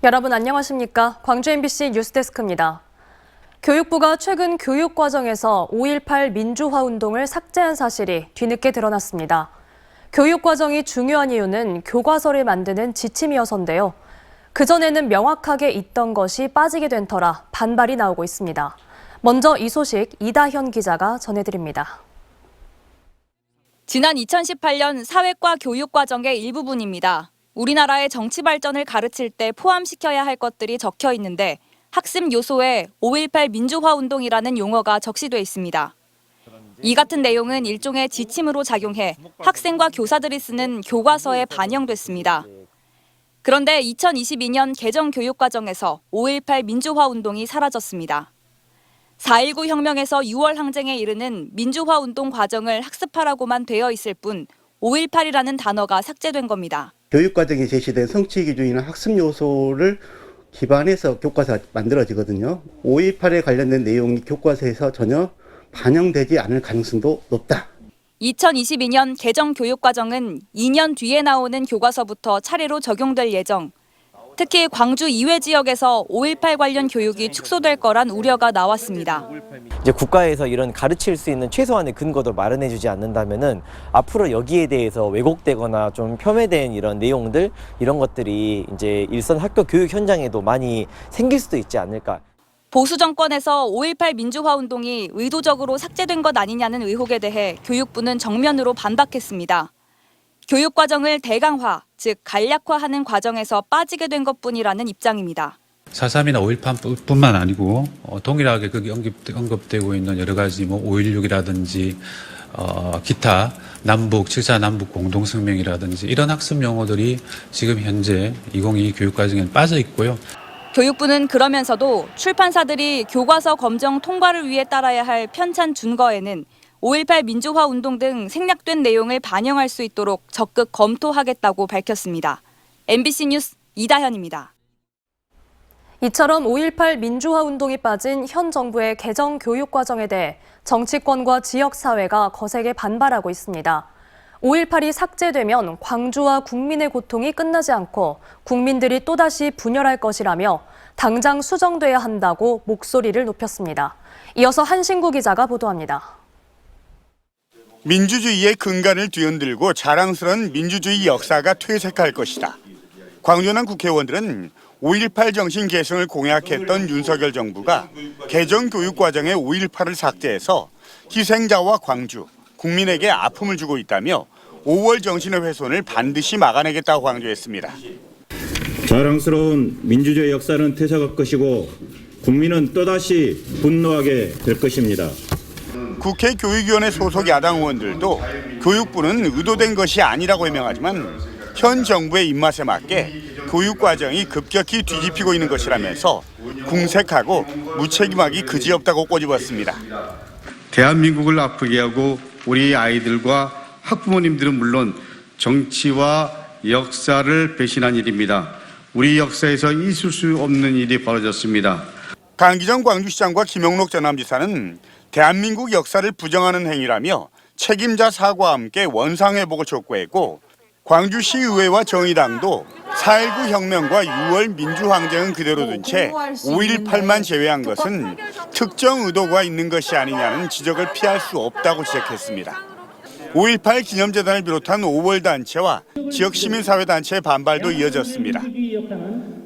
여러분 안녕하십니까? 광주 MBC 뉴스데스크입니다. 교육부가 최근 교육과정에서 5.18 민주화운동을 삭제한 사실이 뒤늦게 드러났습니다. 교육과정이 중요한 이유는 교과서를 만드는 지침이어서인데요. 그전에는 명확하게 있던 것이 빠지게 된 터라 반발이 나오고 있습니다. 먼저 이 소식 이다현 기자가 전해드립니다. 지난 2018년 사회과 교육과정의 일부분입니다. 우리나라의 정치 발전을 가르칠 때 포함시켜야 할 것들이 적혀 있는데 학습 요소에 5.18 민주화운동이라는 용어가 적시돼 있습니다. 이 같은 내용은 일종의 지침으로 작용해 학생과 교사들이 쓰는 교과서에 반영됐습니다. 그런데 2022년 개정 교육과정에서 5.18 민주화운동이 사라졌습니다. 4.19 혁명에서 6월 항쟁에 이르는 민주화운동 과정을 학습하라고만 되어 있을 뿐 5.18이라는 단어가 삭제된 겁니다. 교육과정에 제시된 성취 기준이나 학습 요소를 기반해서 교과서가 만들어지거든요. 5.18에 관련된 내용이 교과서에서 전혀 반영되지 않을 가능성도 높다. 2022년 개정 교육과정은 2년 뒤에 나오는 교과서부터 차례로 적용될 예정. 특히 광주 이외 지역에서 5.18 관련 교육이 축소될 거란 우려가 나왔습니다. 이제 국가에서 이런 가르칠 수 있는 최소한의 근거도 마련해주지 않는다면은 앞으로 여기에 대해서 왜곡되거나 좀 폄훼된 이런 내용들 이런 것들이 이제 일선 학교 교육 현장에도 많이 생길 수도 있지 않을까. 보수 정권에서 5.18 민주화 운동이 의도적으로 삭제된 것 아니냐는 의혹에 대해 교육부는 정면으로 반박했습니다. 교육과정을 대강화, 즉 간략화하는 과정에서 빠지게 된 것뿐이라는 입장입니다. 4.3이나 5.18뿐만 아니고 동일하게 거기 언급되고 있는 여러 가지 5.16이라든지 기타 남북 7.4 남북 공동성명이라든지 이런 학습 용어들이 지금 현재 2022 교육과정에는 빠져 있고요. 교육부는 그러면서도 출판사들이 교과서 검정 통과를 위해 따라야 할 편찬 준거에는 5.18 민주화 운동 등 생략된 내용을 반영할 수 있도록 적극 검토하겠다고 밝혔습니다. MBC 뉴스 이다현입니다. 이처럼 5.18 민주화 운동이 빠진 현 정부의 개정 교육 과정에 대해 정치권과 지역사회가 거세게 반발하고 있습니다. 5.18이 삭제되면 광주와 국민의 고통이 끝나지 않고 국민들이 또다시 분열할 것이라며 당장 수정돼야 한다고 목소리를 높였습니다. 이어서 한신구 기자가 보도합니다. 민주주의의 근간을 뒤흔들고 자랑스러운 민주주의 역사가 퇴색할 것이다. 광주난 국회의원들은 5.18 정신 계승을 공약했던 윤석열 정부가 개정 교육과정의 5.18을 삭제해서 희생자와 광주, 국민에게 아픔을 주고 있다며 5월 정신의 훼손을 반드시 막아내겠다고 강조했습니다. 자랑스러운 민주주의 역사는 퇴색할 것이고 국민은 또다시 분노하게 될 것입니다. 국회 교육위원회 소속 야당 의원들도 교육부는 의도된 것이 아니라고 해명하지만 현 정부의 입맛에 맞게 교육과정이 급격히 뒤집히고 있는 것이라면서 궁색하고 무책임하기 그지없다고 꼬집었습니다. 대한민국을 아프게 하고 우리 아이들과 학부모님들은 물론 정치와 역사를 배신한 일입니다. 우리 역사에서 있을 수 없는 일이 벌어졌습니다. 강기정 광주시장과 김영록 전남지사는 대한민국 역사를 부정하는 행위라며 책임자 사과와 함께 원상회복을 촉구했고 광주시의회와 정의당도 4.19 혁명과 6월 민주항쟁은 그대로 둔 채 5.18만 제외한 것은 특정 의도가 있는 것이 아니냐는 지적을 피할 수 없다고 지적했습니다. 5.18 기념재단을 비롯한 5월 단체와 지역 시민사회단체의 반발도 이어졌습니다.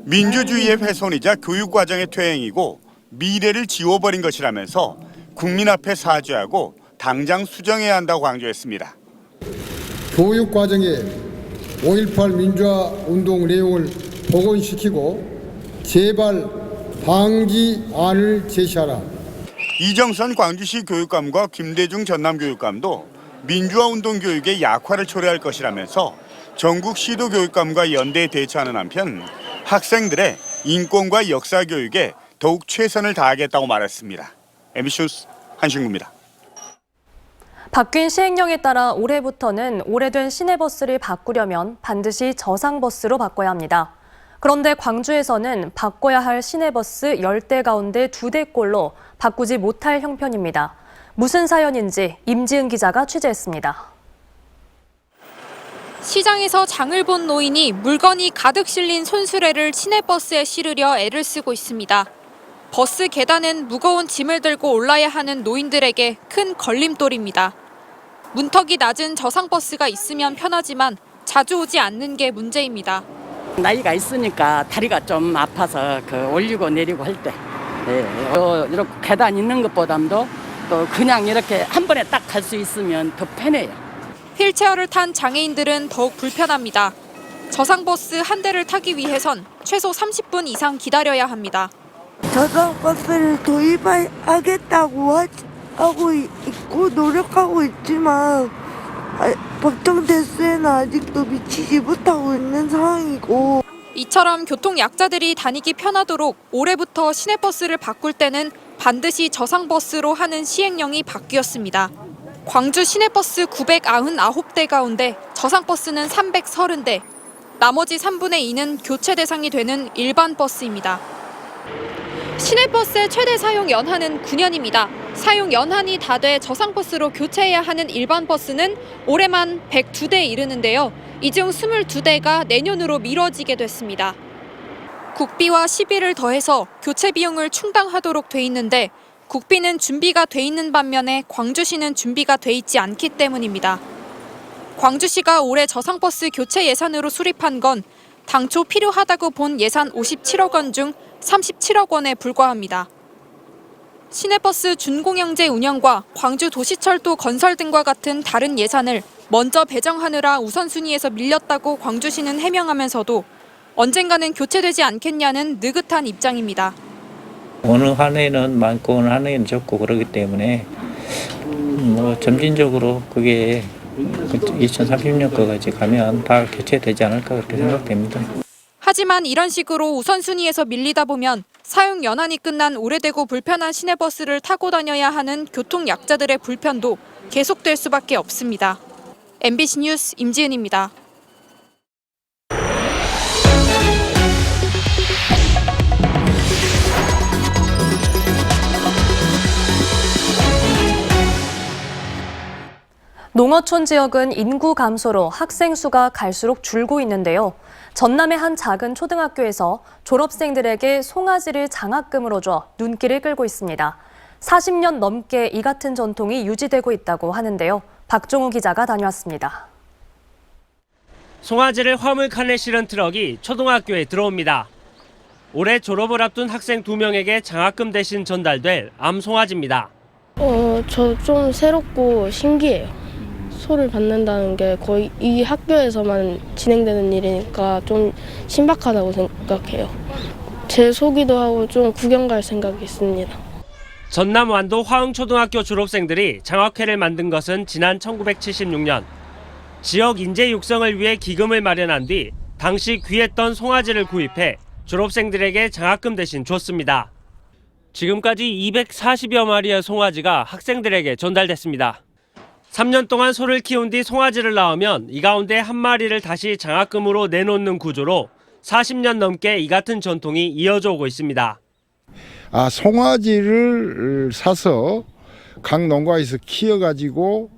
민주주의의 훼손이자 교육과정의 퇴행이고 미래를 지워버린 것이라면서 국민 앞에 사죄하고 당장 수정해야 한다고 강조했습니다. 교육과정에 5.18 민주화 운동 내용을 복원시키고 재발 방지안을 제시하라. 이정선 광주시 교육감과 김대중 전남교육감도 민주화 운동 교육의 약화를 초래할 것이라면서 전국 시도 교육감과 연대에 대처하는 한편 학생들의 인권과 역사 교육에 더욱 최선을 다하겠다고 말했습니다. MBC 뉴스 한신구입니다. 바뀐 시행령에 따라 올해부터는 오래된 시내버스를 바꾸려면 반드시 저상버스로 바꿔야 합니다. 그런데 광주에서는 바꿔야 할 시내버스 10대 가운데 2대꼴로 바꾸지 못할 형편입니다. 무슨 사연인지 임지은 기자가 취재했습니다. 시장에서 장을 본 노인이 물건이 가득 실린 손수레를 시내버스에 실으려 애를 쓰고 있습니다. 버스 계단은 무거운 짐을 들고 올라야 하는 노인들에게 큰 걸림돌입니다. 문턱이 낮은 저상버스가 있으면 편하지만 자주 오지 않는 게 문제입니다. 나이가 있으니까 다리가 좀 아파서 올리고 내리고 할 때 이렇게 계단 있는 것보다도 또 그냥 이렇게 한 번에 딱 갈 수 있으면 더 편해요. 휠체어를 탄 장애인들은 더욱 불편합니다. 저상버스 한 대를 타기 위해선 최소 30분 이상 기다려야 합니다. 저상버스를 도입하겠다고 하고 있고 노력하고 있지만 법정 대수에는 아직도 미치지 못하고 있는 상황이고, 이처럼 교통약자들이 다니기 편하도록 올해부터 시내버스를 바꿀 때는 반드시 저상버스로 하는 시행령이 바뀌었습니다. 광주 시내버스 999대 가운데 저상버스는 330대, 나머지 3분의 2는 교체 대상이 되는 일반 버스입니다. 시내버스의 최대 사용 연한은 9년입니다. 사용 연한이 다 돼 저상버스로 교체해야 하는 일반 버스는 올해만 102대에 이르는데요. 이 중 22대가 내년으로 미뤄지게 됐습니다. 국비와 시비를 더해서 교체 비용을 충당하도록 돼 있는데 국비는 준비가 돼 있는 반면에 광주시는 준비가 돼 있지 않기 때문입니다. 광주시가 올해 저상버스 교체 예산으로 수립한 건 당초 필요하다고 본 예산 57억 원 중 37억 원에 불과합니다. 시내버스 준공영제 운영과 광주도시철도 건설 등과 같은 다른 예산을 먼저 배정하느라 우선순위에서 밀렸다고 광주시는 해명하면서도 언젠가는 교체되지 않겠냐는 느긋한 입장입니다. 어느 한 해는 많고 어느 한 해는 적고 그러기 때문에 점진적으로 그게 2030년 거까지 가면 다 교체되지 않을까 그렇게 생각됩니다. 하지만 이런 식으로 우선순위에서 밀리다 보면 사용 연한이 끝난 오래되고 불편한 시내버스를 타고 다녀야 하는 교통약자들의 불편도 계속될 수밖에 없습니다. MBC 뉴스 임지은입니다. 농어촌 지역은 인구 감소로 학생 수가 갈수록 줄고 있는데요. 전남의 한 작은 초등학교에서 졸업생들에게 송아지를 장학금으로 줘 눈길을 끌고 있습니다. 40년 넘게 이 같은 전통이 유지되고 있다고 하는데요. 박종우 기자가 다녀왔습니다. 송아지를 화물칸에 실은 트럭이 초등학교에 들어옵니다. 올해 졸업을 앞둔 학생 2명에게 장학금 대신 전달될 암송아지입니다. 저 좀 새롭고 신기해요. 소를 받는다는 게 거의 이 학교에서만 진행되는 일이니까 좀 신박하다고 생각해요. 제 소기도 하고 좀 구경 갈 생각이 있습니다. 전남 완도 화흥초등학교 졸업생들이 장학회를 만든 것은 지난 1976년. 지역 인재 육성을 위해 기금을 마련한 뒤 당시 귀했던 송아지를 구입해 졸업생들에게 장학금 대신 줬습니다. 지금까지 240여 마리의 송아지가 학생들에게 전달됐습니다. 3년 동안 소를 키운 뒤 송아지를 낳으면 이 가운데 한 마리를 다시 장학금으로 내놓는 구조로 40년 넘게 이 같은 전통이 이어져 오고 있습니다. 송아지를 사서 각 농가에서 키워가지고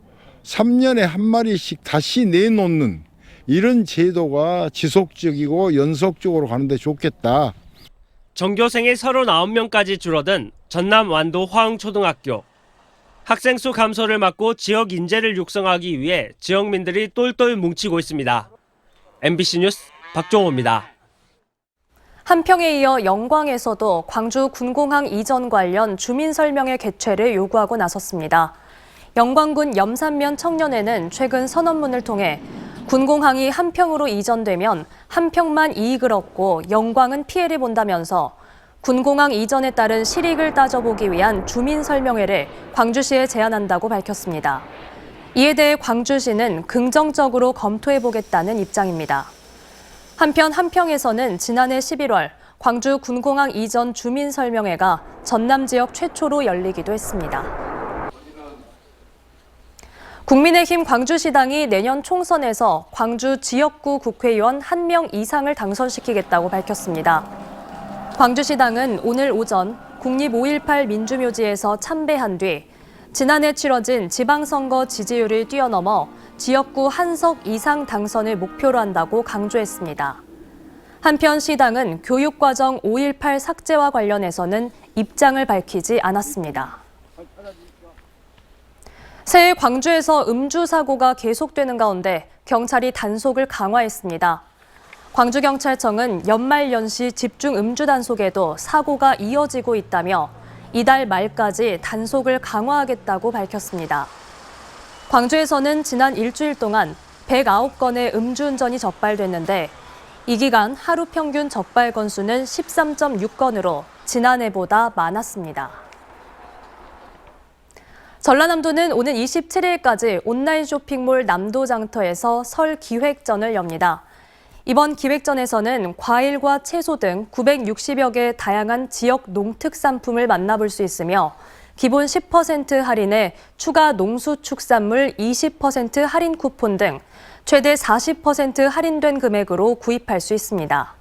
3년에 한 마리씩 다시 내놓는 이런 제도가 지속적이고 연속적으로 가는데 좋겠다. 전교생이 39명까지 줄어든 전남 완도 화흥초등학교. 학생 수 감소를 막고 지역 인재를 육성하기 위해 지역민들이 똘똘 뭉치고 있습니다. MBC 뉴스 박종호입니다. 한평에 이어 영광에서도 광주 군공항 이전 관련 주민 설명회 개최를 요구하고 나섰습니다. 영광군 염산면 청년회는 최근 선언문을 통해 군공항이 한평으로 이전되면 한평만 이익을 얻고 영광은 피해를 본다면서 군공항 이전에 따른 실익을 따져보기 위한 주민 설명회를 광주시에 제안한다고 밝혔습니다. 이에 대해 광주시는 긍정적으로 검토해보겠다는 입장입니다. 한편 한평에서는 지난해 11월 광주 군공항 이전 주민 설명회가 전남 지역 최초로 열리기도 했습니다. 국민의힘 광주시당이 내년 총선에서 광주 지역구 국회의원 1명 이상을 당선시키겠다고 밝혔습니다. 광주시당은 오늘 오전 국립 5.18 민주묘지에서 참배한 뒤 지난해 치러진 지방선거 지지율을 뛰어넘어 지역구 한석 이상 당선을 목표로 한다고 강조했습니다. 한편 시당은 교육과정 5.18 삭제와 관련해서는 입장을 밝히지 않았습니다. 새해 광주에서 음주 사고가 계속되는 가운데 경찰이 단속을 강화했습니다. 광주경찰청은 연말연시 집중 음주 단속에도 사고가 이어지고 있다며 이달 말까지 단속을 강화하겠다고 밝혔습니다. 광주에서는 지난 일주일 동안 109건의 음주운전이 적발됐는데 이 기간 하루 평균 적발 건수는 13.6건으로 지난해보다 많았습니다. 전라남도는 오는 27일까지 온라인 쇼핑몰 남도장터에서 설 기획전을 엽니다. 이번 기획전에서는 과일과 채소 등 960여 개의 다양한 지역 농특산품을 만나볼 수 있으며 기본 10% 할인에 추가 농수축산물 20% 할인 쿠폰 등 최대 40% 할인된 금액으로 구입할 수 있습니다.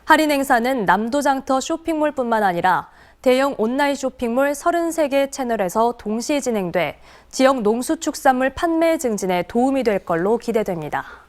할인 행사는 남도장터 쇼핑몰뿐만 아니라 대형 온라인 쇼핑몰 33개 채널에서 동시 진행돼 지역 농수축산물 판매 증진에 도움이 될 걸로 기대됩니다.